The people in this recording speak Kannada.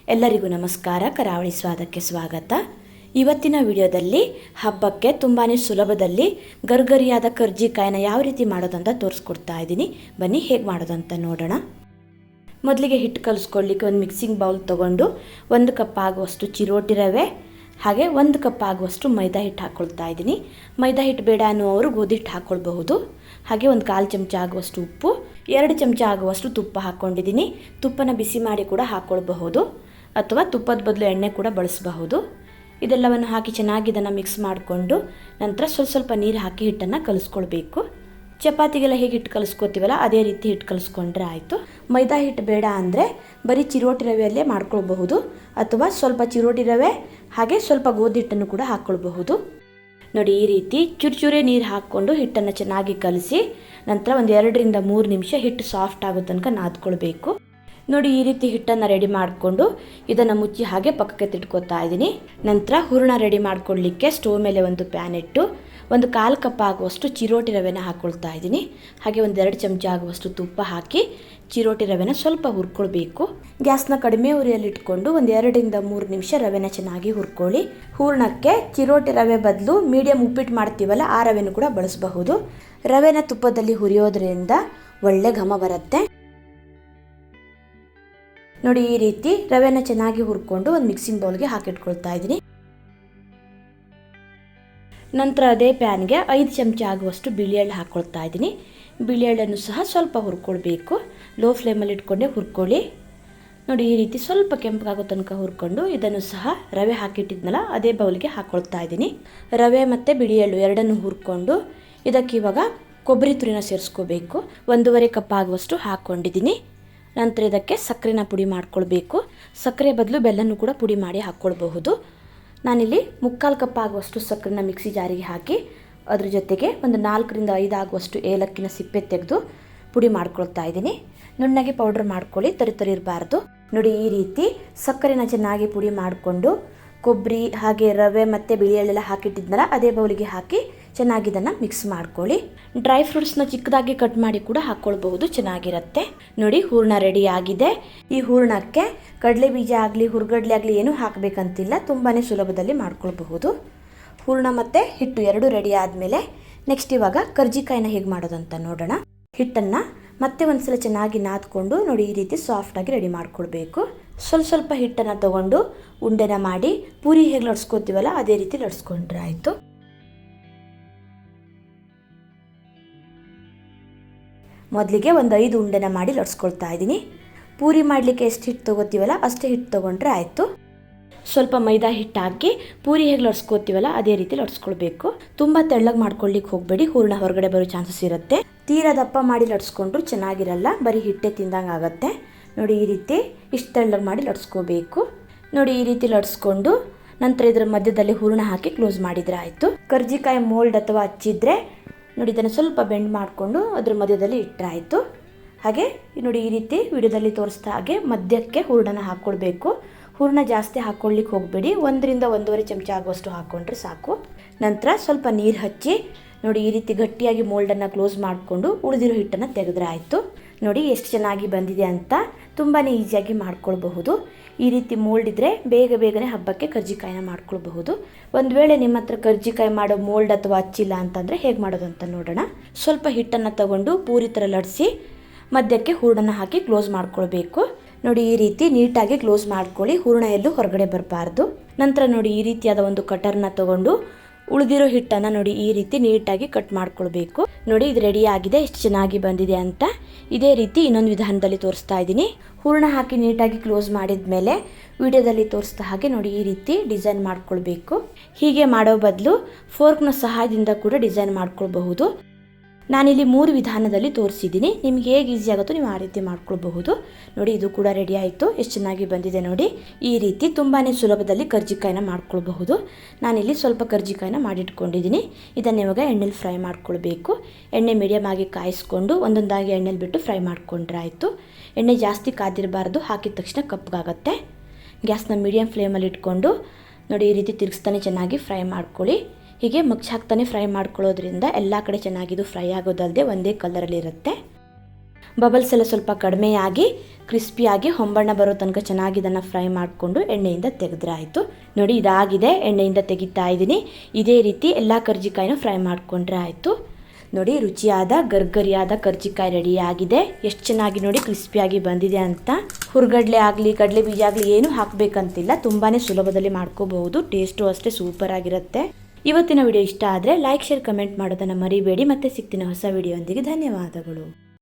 ಎಲ್ಲರಿಗೂ ನಮಸ್ಕಾರ. ಕರಾವಳಿ ಸ್ವಾದಕ್ಕೆ ಸ್ವಾಗತ. ಇವತ್ತಿನ ವಿಡಿಯೋದಲ್ಲಿ ಹಬ್ಬಕ್ಕೆ ತುಂಬಾ ಸುಲಭದಲ್ಲಿ ಗರ್ಗರಿಯಾದ ಕರ್ಜಿಕಾಯಿನ ಯಾವ ರೀತಿ ಮಾಡೋದಂತ ತೋರಿಸ್ಕೊಡ್ತಾ ಇದ್ದೀನಿ. ಬನ್ನಿ ಹೇಗೆ ಮಾಡೋದಂತ ನೋಡೋಣ. ಮೊದಲಿಗೆ ಹಿಟ್ಟು ಕಲಿಸ್ಕೊಳ್ಳಿಕ್ಕೆ ಒಂದು ಮಿಕ್ಸಿಂಗ್ ಬೌಲ್ ತೊಗೊಂಡು 1 ಕಪ್ ಆಗುವಷ್ಟು ಚಿರೋಟಿ ರವೆ ಹಾಗೆ 1 ಕಪ್ ಆಗುವಷ್ಟು ಮೈದಾ ಹಿಟ್ಟು ಹಾಕ್ಕೊಳ್ತಾ ಇದ್ದೀನಿ. ಮೈದಾ ಹಿಟ್ಟು ಬೇಡ ಅನ್ನುವವರು ಗೋಧಿ ಹಿಟ್ಟು ಹಾಕ್ಕೊಳ್ಬಹುದು. ಹಾಗೆ 1/4 ಚಮಚ ಆಗುವಷ್ಟು ಉಪ್ಪು, 2 ಚಮಚ ಆಗುವಷ್ಟು ತುಪ್ಪ ಹಾಕ್ಕೊಂಡಿದ್ದೀನಿ. ತುಪ್ಪನ ಬಿಸಿ ಮಾಡಿ ಕೂಡ ಹಾಕ್ಕೊಳ್ಬಹುದು ಅಥವಾ ತುಪ್ಪದ ಬದಲು ಎಣ್ಣೆ ಕೂಡ ಬಳಸಬಹುದು. ಇದೆಲ್ಲವನ್ನು ಹಾಕಿ ಚೆನ್ನಾಗಿ ಇದನ್ನು ಮಿಕ್ಸ್ ಮಾಡಿಕೊಂಡು ನಂತರ ಸ್ವಲ್ಪ ನೀರು ಹಾಕಿ ಹಿಟ್ಟನ್ನು ಕಲಿಸ್ಕೊಳ್ಬೇಕು. ಚಪಾತಿಗೆಲ್ಲ ಹೇಗೆ ಹಿಟ್ಟು ಕಲಿಸ್ಕೊತೀವಲ್ಲ ಅದೇ ರೀತಿ ಹಿಟ್ಟು ಕಲಿಸ್ಕೊಂಡ್ರೆ ಆಯಿತು. ಮೈದಾ ಹಿಟ್ಟು ಬೇಡ ಅಂದರೆ ಬರೀ ಚಿರೋಟಿ ರವೆಯಲ್ಲೇ ಮಾಡ್ಕೊಳ್ಬಹುದು ಅಥವಾ ಸ್ವಲ್ಪ ಚಿರೋಟಿ ರವೆ ಹಾಗೆ ಸ್ವಲ್ಪ ಗೋಧಿ ಹಿಟ್ಟನ್ನು ಕೂಡ ಹಾಕ್ಕೊಳ್ಬಹುದು. ನೋಡಿ, ಈ ರೀತಿ ಚೂರೇ ನೀರು ಹಾಕ್ಕೊಂಡು ಹಿಟ್ಟನ್ನು ಚೆನ್ನಾಗಿ ಕಲಸಿ ನಂತರ ಒಂದು 2 ರಿಂದ 3 ನಿಮಿಷ ಹಿಟ್ಟು ಸಾಫ್ಟ್ ಆಗೋ ತನಕ ನಾದ್ಕೊಳ್ಬೇಕು. ನೋಡಿ, ಈ ರೀತಿ ಹಿಟ್ಟನ್ನು ರೆಡಿ ಮಾಡಿಕೊಂಡು ಇದನ್ನು ಮುಚ್ಚಿ ಹಾಗೆ ಪಕ್ಕಕ್ಕೆ ತಿಟ್ಕೊತಾ ಇದ್ದೀನಿ. ನಂತರ ಹೂರಣ ರೆಡಿ ಮಾಡ್ಕೊಳ್ಳಿಕ್ಕೆ ಸ್ಟವ್ ಮೇಲೆ ಒಂದು ಪ್ಯಾನ್ ಇಟ್ಟು 1/4 ಕಪ್ ಆಗುವಷ್ಟು ಚಿರೋಟಿ ರವೆನ ಹಾಕ್ಕೊಳ್ತಾ ಇದ್ದೀನಿ. ಹಾಗೆ 2 ಚಮಚ ಆಗುವಷ್ಟು ತುಪ್ಪ ಹಾಕಿ ಚಿರೋಟಿ ರವೆನ ಸ್ವಲ್ಪ ಹುರ್ಕೊಳ್ಬೇಕು. ಗ್ಯಾಸ್ನ ಕಡಿಮೆ ಉರಿಯಲ್ಲಿ ಇಟ್ಕೊಂಡು 2 ರಿಂದ 3 ನಿಮಿಷ ರವೆನ ಚೆನ್ನಾಗಿ ಹುರ್ಕೊಳ್ಳಿ. ಹೂರಣಕ್ಕೆ ಚಿರೋಟಿ ರವೆ ಬದಲು ಮೀಡಿಯಂ ಉಪ್ಪಿಟ್ಟು ಮಾಡ್ತೀವಲ್ಲ ಆ ರವೆನೂ ಕೂಡ ಬಳಸಬಹುದು. ರವೆನ ತುಪ್ಪದಲ್ಲಿ ಹುರಿಯೋದ್ರಿಂದ ಒಳ್ಳೆ ಘಮ ಬರುತ್ತೆ. ನೋಡಿ, ಈ ರೀತಿ ರವೆನ ಚೆನ್ನಾಗಿ ಹುರ್ಕೊಂಡು ಒಂದು ಮಿಕ್ಸಿಂಗ್ ಬೌಲ್ಗೆ ಹಾಕಿಟ್ಕೊಳ್ತಾ ಇದ್ದೀನಿ. ನಂತರ ಅದೇ ಪ್ಯಾನ್ಗೆ 5 ಚಮಚ ಆಗುವಷ್ಟು ಬಿಳಿ ಎಳ್ಳು ಹಾಕ್ಕೊಳ್ತಾ ಇದ್ದೀನಿ. ಬಿಳಿ ಎಳ್ಳನ್ನು ಸಹ ಸ್ವಲ್ಪ ಹುರ್ಕೊಳ್ಬೇಕು. ಲೋ ಫ್ಲೇಮಲ್ಲಿ ಇಟ್ಕೊಂಡೆ ಹುರ್ಕೊಳ್ಳಿ. ನೋಡಿ, ಈ ರೀತಿ ಸ್ವಲ್ಪ ಕೆಂಪಗಾಗೋ ತನಕ ಹುರ್ಕೊಂಡು ಇದನ್ನು ಸಹ ರವೆ ಹಾಕಿಟ್ಟಿದ್ನಲ್ಲ ಅದೇ ಬೌಲ್ಗೆ ಹಾಕ್ಕೊಳ್ತಾ ಇದ್ದೀನಿ. ರವೆ ಮತ್ತು ಬಿಳಿ ಎಳ್ಳು ಎರಡನ್ನು ಹುರ್ಕೊಂಡು ಇದಕ್ಕೆ ಇವಾಗ ಕೊಬ್ಬರಿ ತುರಿನ ಸೇರಿಸ್ಕೋಬೇಕು. 1.5 ಕಪ್ ಆಗುವಷ್ಟು ಹಾಕ್ಕೊಂಡಿದ್ದೀನಿ. ನಂತರ ಇದಕ್ಕೆ ಸಕ್ಕರೆನ ಪುಡಿ ಮಾಡ್ಕೊಳ್ಬೇಕು. ಸಕ್ಕರೆ ಬದಲು ಬೆಲ್ಲನೂ ಕೂಡ ಪುಡಿ ಮಾಡಿ ಹಾಕ್ಕೊಳ್ಬಹುದು. ನಾನಿಲ್ಲಿ 3/4 ಕಪ್ ಆಗುವಷ್ಟು ಸಕ್ಕರೆನ ಮಿಕ್ಸಿ ಜಾರಿಗೆ ಹಾಕಿ ಅದ್ರ ಜೊತೆಗೆ ಒಂದು 4 ರಿಂದ 5 ಆಗುವಷ್ಟು ಏಲಕ್ಕಿನ ಸಿಪ್ಪೆ ತೆಗೆದು ಪುಡಿ ಮಾಡ್ಕೊಳ್ತಾ ಇದ್ದೀನಿ. ನುಣ್ಣಗೆ ಪೌಡ್ರ್ ಮಾಡ್ಕೊಳ್ಳಿ, ತರಿ ಇರಬಾರ್ದು. ನೋಡಿ, ಈ ರೀತಿ ಸಕ್ಕರೆನ ಚೆನ್ನಾಗಿ ಪುಡಿ ಮಾಡಿಕೊಂಡು ಕೊಬ್ಬರಿ ಹಾಗೆ ರವೆ ಮತ್ತು ಬಿಳಿ ಎಳ್ಳೆಲ್ಲ ಹಾಕಿಟ್ಟಿದ್ನಲ್ಲ ಅದೇ ಬೌಲಿಗೆ ಹಾಕಿ ಚೆನ್ನಾಗಿ ಇದನ್ನು ಮಿಕ್ಸ್ ಮಾಡ್ಕೊಳ್ಳಿ. ಡ್ರೈ ಫ್ರೂಟ್ಸ್ನ ಚಿಕ್ಕದಾಗಿ ಕಟ್ ಮಾಡಿ ಕೂಡ ಹಾಕ್ಕೊಳ್ಬಹುದು, ಚೆನ್ನಾಗಿರುತ್ತೆ. ನೋಡಿ, ಹೂರಣ ರೆಡಿ ಆಗಿದೆ. ಈ ಹೂರಣಕ್ಕೆ ಕಡಲೆ ಬೀಜ ಆಗಲಿ ಹುರ್ಗಡ್ಲೆ ಆಗಲಿ ಏನೂ ಹಾಕಬೇಕಂತಿಲ್ಲ, ತುಂಬಾ ಸುಲಭದಲ್ಲಿ ಮಾಡ್ಕೊಳ್ಬಹುದು. ಹೂರಣ ಮತ್ತು ಹಿಟ್ಟು ಎರಡೂ ರೆಡಿ ಆದಮೇಲೆ ನೆಕ್ಸ್ಟ್ ಇವಾಗ ಕರ್ಜಿಕಾಯಿನ ಹೇಗೆ ಮಾಡೋದಂತ ನೋಡೋಣ. ಹಿಟ್ಟನ್ನು ಮತ್ತೆ ಒಂದ್ಸಲ ಚೆನ್ನಾಗಿ ನಾದ್ಕೊಂಡು ನೋಡಿ ಈ ರೀತಿ ಸಾಫ್ಟಾಗಿ ರೆಡಿ ಮಾಡ್ಕೊಳ್ಬೇಕು. ಸ್ವಲ್ಪ ಹಿಟ್ಟನ್ನು ತಗೊಂಡು ಉಂಡೆನ ಮಾಡಿ ಪೂರಿ ಹೇಗೆ ಲಟ್ಸ್ಕೊತೀವಲ್ಲ ಅದೇ ರೀತಿ ಲಟ್ಸ್ಕೊಂಡ್ರೆ ಆಯಿತು. ಮೊದಲಿಗೆ ಒಂದು 5 ಉಂಡೆನ ಮಾಡಿ ಲಟ್ಸ್ಕೊಳ್ತಾ ಇದ್ದೀನಿ. ಪೂರಿ ಮಾಡಲಿಕ್ಕೆ ಎಷ್ಟು ಹಿಟ್ಟು ತೊಗೋತೀವಲ್ಲ ಅಷ್ಟೇ ಹಿಟ್ಟು ತೊಗೊಂಡ್ರೆ ಆಯಿತು. ಸ್ವಲ್ಪ ಮೈದಾ ಹಿಟ್ಟು ಹಾಕಿ ಪೂರಿ ಹೇಗೆ ಲಟ್ಸ್ಕೊತೀವಲ್ಲ ಅದೇ ರೀತಿ ಲಟ್ಸ್ಕೊಳ್ಬೇಕು. ತುಂಬ ತೆಳ್ಳಗೆ ಮಾಡ್ಕೊಳ್ಳಿಕ್ಕೆ ಹೋಗಬೇಡಿ, ಹೂರಣ ಹೊರಗಡೆ ಬರೋ ಚಾನ್ಸಸ್ ಇರುತ್ತೆ. ತೀರಾ ದಪ್ಪ ಮಾಡಿ ಲಟ್ಸ್ಕೊಂಡ್ರು ಚೆನ್ನಾಗಿರಲ್ಲ, ಬರೀ ಹಿಟ್ಟೆ ತಿಂದಂಗೆ ಆಗುತ್ತೆ. ನೋಡಿ, ಈ ರೀತಿ ಇಷ್ಟು ತೆಳ್ಳಗೆ ಮಾಡಿ ಲಟ್ಸ್ಕೋಬೇಕು. ನೋಡಿ, ಈ ರೀತಿ ಲಟ್ಸ್ಕೊಂಡು ನಂತರ ಇದರ ಮಧ್ಯದಲ್ಲಿ ಹೂರಣ ಹಾಕಿ ಕ್ಲೋಸ್ ಮಾಡಿದರೆ ಆಯಿತು. ಕರ್ಜಿಕಾಯಿ ಮೋಲ್ಡ್ ಅಥವಾ ಹಚ್ಚಿದ್ರೆ ನೋಡಿ ಇದನ್ನು ಸ್ವಲ್ಪ ಬೆಂಡ್ ಮಾಡಿಕೊಂಡು ಅದ್ರ ಮಧ್ಯದಲ್ಲಿ ಇಟ್ಟರೆ ಆಯಿತು. ಹಾಗೆ ನೋಡಿ, ಈ ರೀತಿ ವಿಡಿಯೋದಲ್ಲಿ ತೋರಿಸ್ತಾ ಹಾಗೆ ಮಧ್ಯಕ್ಕೆ ಹೂರಣನ ಹಾಕ್ಕೊಳ್ಬೇಕು. ಹೂರಣ ಜಾಸ್ತಿ ಹಾಕ್ಕೊಳ್ಳಿಕ್ಕೆ ಹೋಗಬೇಡಿ, 1 ರಿಂದ 1.5 ಚಮಚ ಆಗುವಷ್ಟು ಹಾಕ್ಕೊಂಡ್ರೆ ಸಾಕು. ನಂತರ ಸ್ವಲ್ಪ ನೀರು ಹಚ್ಚಿ ನೋಡಿ ಈ ರೀತಿ ಗಟ್ಟಿಯಾಗಿ ಮೋಲ್ಡನ್ನು ಕ್ಲೋಸ್ ಮಾಡಿಕೊಂಡು ಉಳಿದಿರೋ ಹಿಟ್ಟನ್ನು ತೆಗೆದ್ರೆ ಆಯಿತು. ನೋಡಿ ಎಷ್ಟು ಚೆನ್ನಾಗಿ ಬಂದಿದೆ ಅಂತ, ತುಂಬಾ ಈಸಿಯಾಗಿ ಮಾಡ್ಕೊಳ್ಬಹುದು. ಈ ರೀತಿ ಮೋಲ್ಡ್ ಇದ್ದರೆ ಬೇಗನೆ ಹಬ್ಬಕ್ಕೆ ಕರ್ಜಿಕಾಯಿನ ಮಾಡ್ಕೊಳ್ಬಹುದು. ಒಂದು ವೇಳೆ ನಿಮ್ಮ ಹತ್ರ ಕರ್ಜಿಕಾಯಿ ಮಾಡೋ ಮೋಲ್ಡ್ ಅಥವಾ ಹಚ್ಚಿಲ್ಲ ಅಂತಂದರೆ ಹೇಗೆ ಮಾಡೋದು ಅಂತ ನೋಡೋಣ. ಸ್ವಲ್ಪ ಹಿಟ್ಟನ್ನು ತಗೊಂಡು ಪೂರಿ ಥರ ಲಟ್ಸಿ ಮಧ್ಯಕ್ಕೆ ಹೂರಣ ಹಾಕಿ ಕ್ಲೋಸ್ ಮಾಡ್ಕೊಳ್ಬೇಕು. ನೋಡಿ, ಈ ರೀತಿ ನೀಟಾಗಿ ಕ್ಲೋಸ್ ಮಾಡ್ಕೊಳ್ಳಿ, ಹೂರಣ ಎಲ್ಲೂ ಹೊರಗಡೆ ಬರಬಾರ್ದು. ನಂತರ ನೋಡಿ ಈ ರೀತಿಯಾದ ಒಂದು ಕಟರ್ನ ತಗೊಂಡು ಉಳಿದಿರೋ ಹಿಟ್ಟನ್ನು ನೋಡಿ ಈ ರೀತಿ ನೀಟಾಗಿ ಕಟ್ ಮಾಡ್ಕೊಳ್ಬೇಕು. ನೋಡಿ, ಇದು ರೆಡಿ ಆಗಿದೆ, ಎಷ್ಟು ಚೆನ್ನಾಗಿ ಬಂದಿದೆ ಅಂತ. ಇದೇ ರೀತಿ ಇನ್ನೊಂದು ವಿಧಾನದಲ್ಲಿ ತೋರಿಸ್ತಾ ಇದ್ದೀನಿ. ಹೂರಣ ಹಾಕಿ ನೀಟಾಗಿ ಕ್ಲೋಸ್ ಮಾಡಿದ ಮೇಲೆ ವಿಡಿಯೋದಲ್ಲಿ ತೋರಿಸ್ತಾ ಹಾಗೆ ನೋಡಿ ಈ ರೀತಿ ಡಿಸೈನ್ ಮಾಡ್ಕೊಳ್ಬೇಕು. ಹೀಗೆ ಮಾಡೋ ಬದಲು ಫೋರ್ಕ್ನ ಸಹಾಯದಿಂದ ಕೂಡ ಡಿಸೈನ್ ಮಾಡ್ಕೊಳ್ಬಹುದು. ನಾನಿಲ್ಲಿ 3 ವಿಧಾನದಲ್ಲಿ ತೋರಿಸಿದ್ದೀನಿ, ನಿಮ್ಗೆ ಹೇಗೆ ಈಸಿ ಆಗುತ್ತೋ ನೀವು ಆ ರೀತಿ ಮಾಡ್ಕೊಳ್ಬಹುದು. ನೋಡಿ, ಇದು ಕೂಡ ರೆಡಿ ಆಯಿತು, ಎಷ್ಟು ಚೆನ್ನಾಗಿ ಬಂದಿದೆ ನೋಡಿ. ಈ ರೀತಿ ತುಂಬಾ ಸುಲಭದಲ್ಲಿ ಕರ್ಜಿಕಾಯಿನ ಮಾಡ್ಕೊಳ್ಬಹುದು. ನಾನಿಲ್ಲಿ ಸ್ವಲ್ಪ ಕರ್ಜಿಕಾಯಿನ ಮಾಡಿಟ್ಕೊಂಡಿದ್ದೀನಿ. ಇದನ್ನು ಇವಾಗ ಎಣ್ಣೆಲಿ ಫ್ರೈ ಮಾಡ್ಕೊಳ್ಬೇಕು. ಎಣ್ಣೆ ಮೀಡಿಯಮ್ ಆಗಿ ಕಾಯಿಸ್ಕೊಂಡು ಒಂದೊಂದಾಗಿ ಎಣ್ಣೆಲಿ ಬಿಟ್ಟು ಫ್ರೈ ಮಾಡ್ಕೊಂಡ್ರೆ ಆಯಿತು. ಎಣ್ಣೆ ಜಾಸ್ತಿ ಕಾದಿರಬಾರ್ದು, ಹಾಕಿದ ತಕ್ಷಣ ಕಪ್ಪಗಾಗತ್ತೆ. ಗ್ಯಾಸ್ನ ಮೀಡಿಯಮ್ ಫ್ಲೇಮಲ್ಲಿ ಇಟ್ಕೊಂಡು ನೋಡಿ ಈ ರೀತಿ ತಿರುಗಿಸ್ತಾನೆ ಚೆನ್ನಾಗಿ ಫ್ರೈ ಮಾಡ್ಕೊಳ್ಳಿ. ಹೀಗೆ ಮಗ್ಚ್ ಹಾಕ್ತಾನೆ ಫ್ರೈ ಮಾಡ್ಕೊಳ್ಳೋದ್ರಿಂದ ಎಲ್ಲ ಕಡೆ ಚೆನ್ನಾಗಿದು ಫ್ರೈ ಆಗೋದಲ್ಲದೆ ಒಂದೇ ಕಲರಲ್ಲಿ ಇರುತ್ತೆ. ಬಬಲ್ಸ್ ಎಲ್ಲ ಸ್ವಲ್ಪ ಕಡಿಮೆಯಾಗಿ ಕ್ರಿಸ್ಪಿಯಾಗಿ ಹೊಂಬಣ್ಣ ಬರೋ ತನಕ ಚೆನ್ನಾಗಿ ಇದನ್ನು ಫ್ರೈ ಮಾಡಿಕೊಂಡು ಎಣ್ಣೆಯಿಂದ ತೆಗೆದ್ರೆ ಆಯಿತು. ನೋಡಿ ಇದಾಗಿದೆ, ಎಣ್ಣೆಯಿಂದ ತೆಗಿತಾ ಇದ್ದೀನಿ. ಇದೇ ರೀತಿ ಎಲ್ಲ ಕರ್ಜಿಕಾಯಿನೂ ಫ್ರೈ ಮಾಡಿಕೊಂಡ್ರೆ ಆಯಿತು. ನೋಡಿ ರುಚಿಯಾದ ಗರ್ಗರಿಯಾದ ಕರ್ಜಿಕಾಯಿ ರೆಡಿ ಆಗಿದೆ. ಎಷ್ಟು ಚೆನ್ನಾಗಿ ನೋಡಿ ಕ್ರಿಸ್ಪಿಯಾಗಿ ಬಂದಿದೆ ಅಂತ. ಹುರ್ಗಡ್ಲೆ ಆಗಲಿ ಕಡಲೆ ಬೀಜ ಆಗಲಿ ಏನೂ ಹಾಕಬೇಕಂತಿಲ್ಲ, ತುಂಬಾ ಸುಲಭದಲ್ಲಿ ಮಾಡ್ಕೋಬಹುದು. ಟೇಸ್ಟು ಅಷ್ಟೇ ಸೂಪರ್ ಆಗಿರುತ್ತೆ. ಇವತ್ತಿನ ವಿಡಿಯೋ ಇಷ್ಟ ಆದರೆ ಲೈಕ್ ಶೇರ್ ಕಮೆಂಟ್ ಮಾಡೋದನ್ನು ಮರಿಬೇಡಿ. ಮತ್ತೆ ಸಿಗ್ತೀನಿ ಹೊಸ ವಿಡಿಯೋ ಒಂದಿಗೆ. ಧನ್ಯವಾದಗಳು.